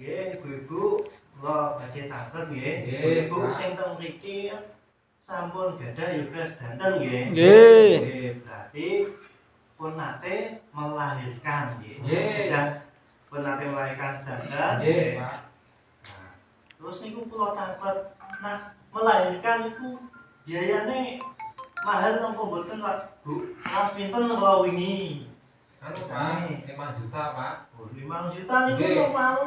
Nggih, ibu-ibu, kula badhe takon nggih. Ibu sing teng mriki sampun gadah yoga sedanten nggih. Nggih. Berarti pun nate melahirkan nggih. Nggih. Sudah pun nate melahirkan sedanten. Nggih, Pak. Nah, terus niku kula takon, nah melahirkan iku biayane mahal napa mboten, Pak? Bu, Mas pinten kalau wingi? Anu, Pak, 5 juta, Pak. Oh, 5 juta niku Nggih. normal.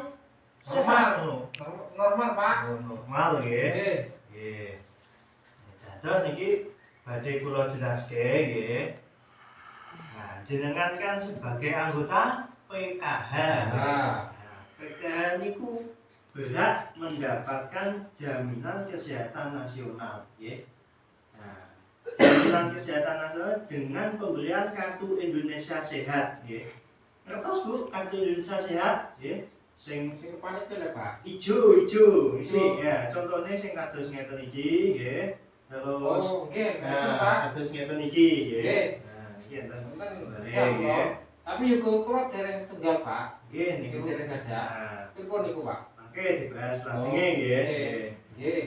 Normal. Normal, Pak. Oh, normal nggih. Nggih. Nggih. Dados niki badhe kula jelaske nggih. Nah, jenengan kan sebagai anggota PKH. Nah, PKH niku berhak mendapatkan jaminan kesehatan nasional, nggih. Nah, jaminan kesehatan nasional dengan pemberian kartu Indonesia Sehat, nggih. Ngertos Bu, kartu Indonesia Sehat, nggih. Sing kepane pilih, Pak. ijo iki Ijo. ya contohnya sing kados ngeten iki nggih terus Oh, nggih, betul, Pak. nah kados ngeten iki nggih Nggih. nah iki enten Enten nggih Tapi yo kula dereng setunggal, Pak. nggih niku Niku dereng gadah. nah Pripun niku, Pak? mangke dibahas lajenge nggih Nggih.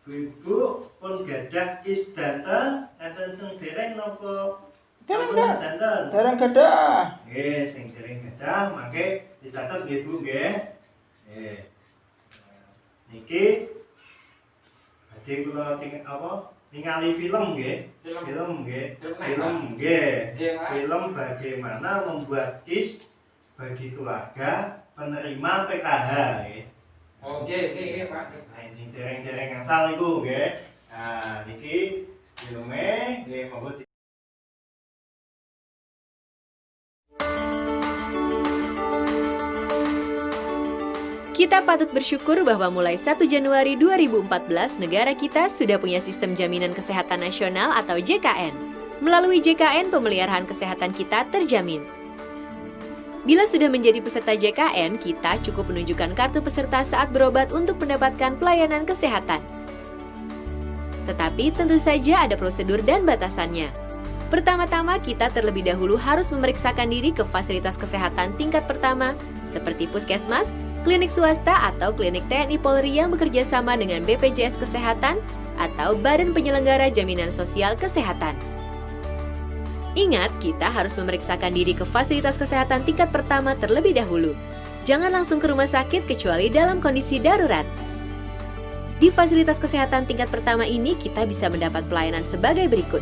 Ibu pun gadah is danten enten sing dereng napa Dereng sampun danten Dereng gadah. nggih sing dereng gadah mangke dicatet nggih Bu nggih nggih niki badhe kula ningali film nggih film nggih film nggih Nggih, Pak. film bagaimana membuat KIS bagi keluarga penerima PKH nggih Oh, nggih, Pak. nah sing dereng-dereng asal niku nggih nah niki filme nggih monggo Kita patut bersyukur bahwa mulai 1 Januari 2014 negara kita sudah punya sistem jaminan kesehatan nasional atau JKN. Melalui JKN, pemeliharaan kesehatan kita terjamin. Bila sudah menjadi peserta JKN, kita cukup menunjukkan kartu peserta saat berobat untuk mendapatkan pelayanan kesehatan. Tetapi tentu saja ada prosedur dan batasannya. Pertama-tama, kita terlebih dahulu harus memeriksakan diri ke fasilitas kesehatan tingkat pertama seperti puskesmas, klinik swasta atau klinik TNI Polri yang bekerja sama dengan BPJS Kesehatan atau Badan Penyelenggara Jaminan Sosial Kesehatan. Ingat, kita harus memeriksakan diri ke fasilitas kesehatan tingkat pertama terlebih dahulu. Jangan langsung ke rumah sakit kecuali dalam kondisi darurat. Di fasilitas kesehatan tingkat pertama ini, kita bisa mendapat pelayanan sebagai berikut.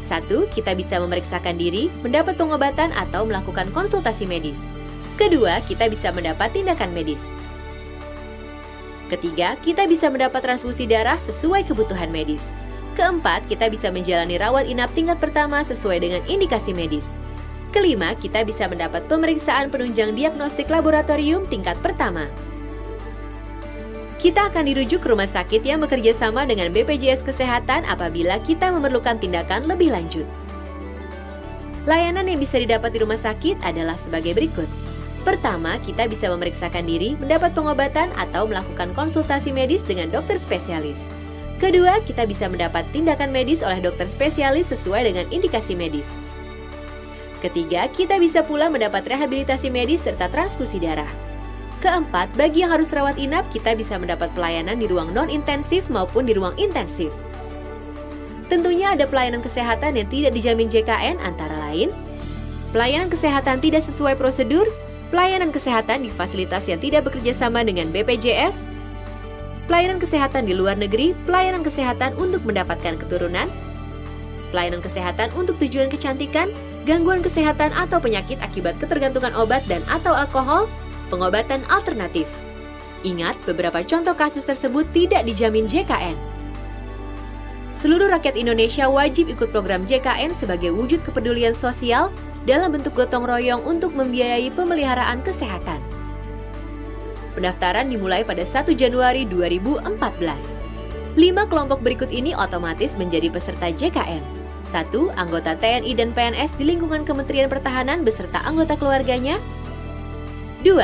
1. Kita bisa memeriksakan diri, mendapat pengobatan atau melakukan konsultasi medis. Kedua, kita bisa mendapat tindakan medis. Ketiga, kita bisa mendapat transfusi darah sesuai kebutuhan medis. Keempat, kita bisa menjalani rawat inap tingkat pertama sesuai dengan indikasi medis. Kelima, kita bisa mendapat pemeriksaan penunjang diagnostik laboratorium tingkat pertama. Kita akan dirujuk ke rumah sakit yang bekerja sama dengan BPJS Kesehatan apabila kita memerlukan tindakan lebih lanjut. Layanan yang bisa didapat di rumah sakit adalah sebagai berikut. Pertama, kita bisa memeriksakan diri, mendapat pengobatan, atau melakukan konsultasi medis dengan dokter spesialis. Kedua, kita bisa mendapat tindakan medis oleh dokter spesialis sesuai dengan indikasi medis. Ketiga, kita bisa pula mendapat rehabilitasi medis serta transfusi darah. Keempat, bagi yang harus rawat inap, kita bisa mendapat pelayanan di ruang non-intensif maupun di ruang intensif. Tentunya ada pelayanan kesehatan yang tidak dijamin JKN antara lain pelayanan kesehatan tidak sesuai prosedur, pelayanan kesehatan di fasilitas yang tidak bekerja sama dengan BPJS, pelayanan kesehatan di luar negeri, pelayanan kesehatan untuk mendapatkan keturunan, pelayanan kesehatan untuk tujuan kecantikan, gangguan kesehatan atau penyakit akibat ketergantungan obat dan atau alkohol, pengobatan alternatif. Ingat, beberapa contoh kasus tersebut tidak dijamin JKN. Seluruh rakyat Indonesia wajib ikut program JKN sebagai wujud kepedulian sosial dalam bentuk gotong royong untuk membiayai pemeliharaan kesehatan. Pendaftaran dimulai pada 1 Januari 2014. 5 kelompok berikut ini otomatis menjadi peserta JKN. 1. Anggota TNI dan PNS di lingkungan Kementerian Pertahanan beserta anggota keluarganya. 2.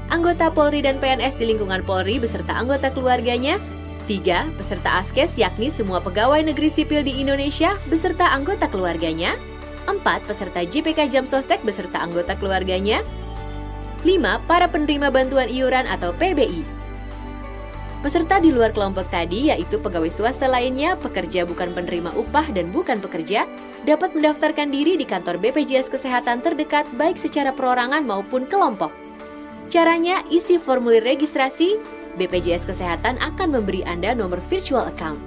Anggota Polri dan PNS di lingkungan Polri beserta anggota keluarganya. 3. Peserta ASKES yakni semua pegawai negeri sipil di Indonesia beserta anggota keluarganya. 4. Peserta JPK Jamsostek beserta anggota keluarganya. 5. Para penerima bantuan iuran atau PBI. Peserta di luar kelompok tadi, yaitu pegawai swasta lainnya, pekerja bukan penerima upah dan bukan pekerja, dapat mendaftarkan diri di kantor BPJS Kesehatan terdekat baik secara perorangan maupun kelompok. Caranya, isi formulir registrasi, BPJS Kesehatan akan memberi Anda nomor virtual account.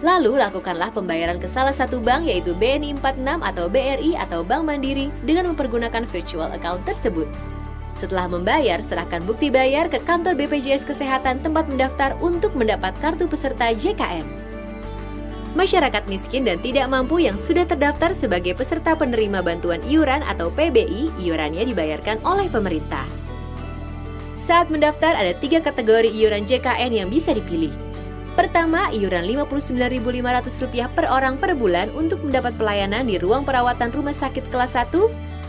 Lalu, lakukanlah pembayaran ke salah satu bank yaitu BNI 46 atau BRI atau Bank Mandiri dengan mempergunakan virtual account tersebut. Setelah membayar, serahkan bukti bayar ke kantor BPJS Kesehatan tempat mendaftar untuk mendapat kartu peserta JKN. Masyarakat miskin dan tidak mampu yang sudah terdaftar sebagai peserta penerima bantuan iuran atau PBI, iurannya dibayarkan oleh pemerintah. Saat mendaftar ada 3 kategori iuran JKN yang bisa dipilih. Pertama, iuran Rp59.500 per orang per bulan untuk mendapat pelayanan di ruang perawatan rumah sakit kelas 1.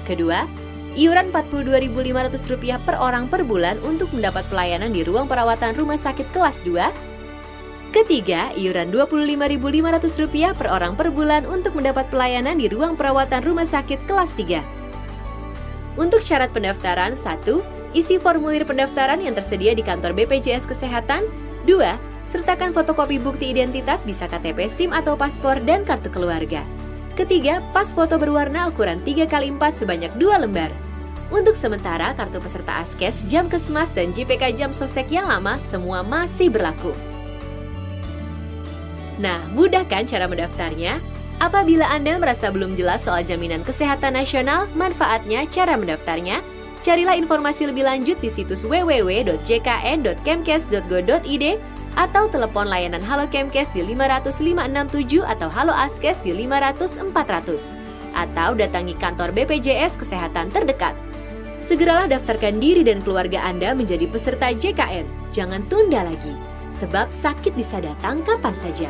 Kedua, iuran Rp42.500 per orang per bulan untuk mendapat pelayanan di ruang perawatan rumah sakit kelas 2. Ketiga, iuran Rp25.500 per orang per bulan untuk mendapat pelayanan di ruang perawatan rumah sakit kelas 3. Untuk syarat pendaftaran, 1. Isi formulir pendaftaran yang tersedia di kantor BPJS Kesehatan. 2. Sertakan fotokopi bukti identitas bisa KTP, SIM atau paspor dan kartu keluarga. Ketiga, pas foto berwarna ukuran 3x4 sebanyak 2 lembar. Untuk sementara, kartu peserta Askes, Jam Kesmas, dan JPK Jam Sostek yang lama semua masih berlaku. Nah, mudah kan cara mendaftarnya? Apabila Anda merasa belum jelas soal jaminan kesehatan nasional, manfaatnya, cara mendaftarnya, carilah informasi lebih lanjut di situs www.jkn.kemkes.go.id atau telepon layanan Halo Kemkes di 500 567 atau Halo Askes di 500 400. Atau datangi kantor BPJS Kesehatan terdekat. Segeralah daftarkan diri dan keluarga Anda menjadi peserta JKN. Jangan tunda lagi, sebab sakit bisa datang kapan saja.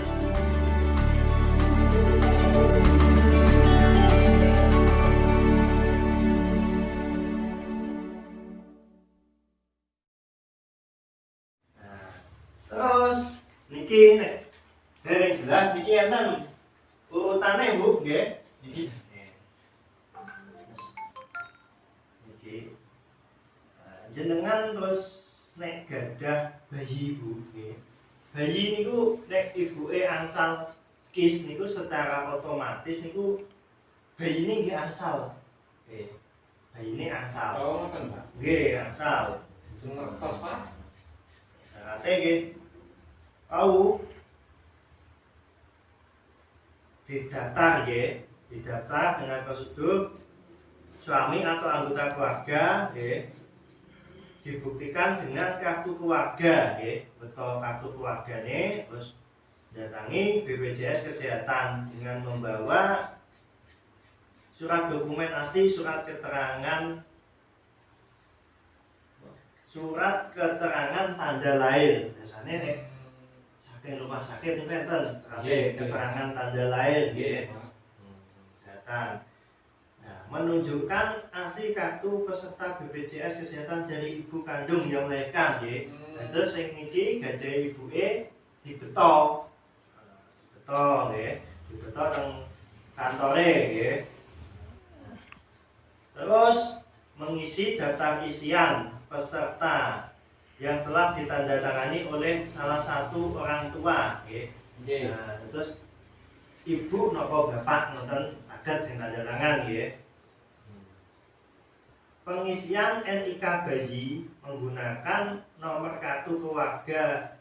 Terus niki nek dereng jelas niki enten urutane Bu nggih. Niki. Jenengan terus nek gadah bayi Bu nggih. Bayi niku nek ibuke angsal kis niku secara otomatis niku bayine nggih angsal. Nggih. Bayine angsal. Oh, ngoten, Pak. Nggih, angsal. Ngertos, Pak. Syaratnya nggih au didaftar nggih, didaftar dengan prosedur suami atau anggota keluarga nggih. Dibuktikan dengan kartu keluarga nggih, betul kartu keluargane terus datangi BPJS Kesehatan dengan membawa surat dokumen asli, surat keterangan tanda lahir. Biasanya nek saking rumah sakit itu enten surat keterangan tanda lahir nggih. Kesehatan. Nah, menunjukkan asli kartu peserta BPJS Kesehatan dari ibu kandung yang melahirkan nggih. Terus sing niki gadhahi ibuke dibeto. Beto nggih, dibeto teng kantore nggih. Terus mengisi daftar isian peserta yang telah ditandatangani oleh salah satu orang tua nggih. Nah, terus ibu napa bapak nonton saged ditandatangan nggih. Pengisian NIK bayi menggunakan nomor kartu keluarga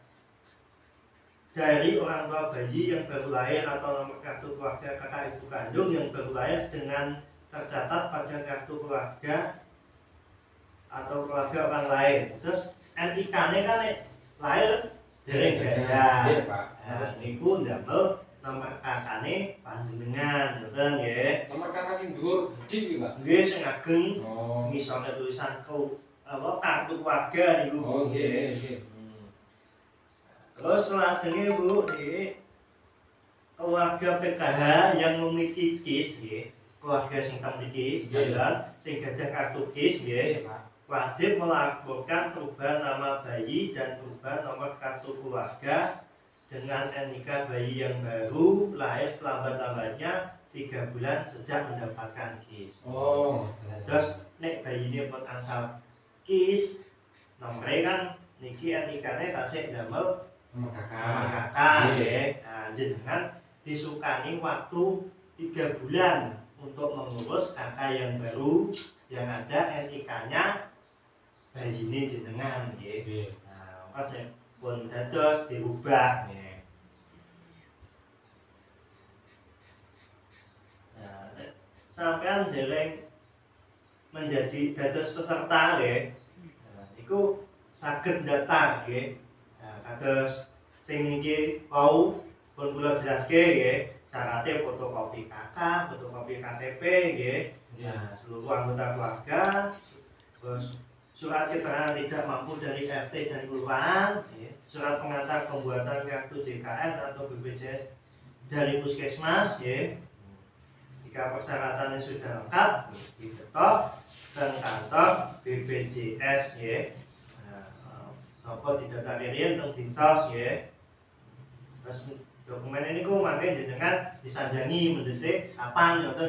dari orang tua bayi yang baru lahir atau nomor kartu keluarga kakak ibu kandung yang baru lahir dengan tercatat pada kartu keluarga atau keluarga orang lain. Terus NIK-ne kan lahir dereng gadah. Terus niku ndamel nomor kakane panjenengan, ngoten nggih. Nomor kakak sing dhuwur gedhi iki, Pak. Nggih, sing ageng. Oh. Ngisore tulisan kartu keluarga niku. Oh, nggih, nggih. Terus selanjutnya Bu, niki keluarga PKH yang memiliki KIS nggih. Keluarga sing memiliki jalan sing gadah kartu KIS nggih. Wajib melaporkan perubahan nama bayi dan perubahan nomor kartu keluarga dengan NIK bayi yang baru lahir selambat-lambatnya 3 bulan sejak mendapatkan KIS. Oh. Terus nek bayi ini pun angsal KIS nomere kan niki NIK-ne tasih damel Sama kakak. kakak Iya. nggih. Nah, jenengan disukani waktu 3 bulan untuk mengurus kakak yang baru yang ada NIK-nya bayine jenengan nggih. Iya. Nah, pas pun dados dirubah nggih. Nah, sampean dereng menjadi dados peserta nggih. Nah, iku saged data nggih. Nah, kados sing niki wau pun kula jelaske nggih, syaratnya fotokopi KK, fotokopi KTP nggih. Nah, seluruh anggota keluarga, terus surat keterangan tidak mampu dari RT dan kelurahan, nggih. Surat pengantar pembuatan kartu JKN atau BPJS dari puskesmas nggih. Jika persyaratannya sudah lengkap, diketok dan kantor BPJS nggih. Apa didatangke riyen teng Dinsos nggih. Terus dokumen ini ku mangke jenengan disanjangi mendetik kapan ngoten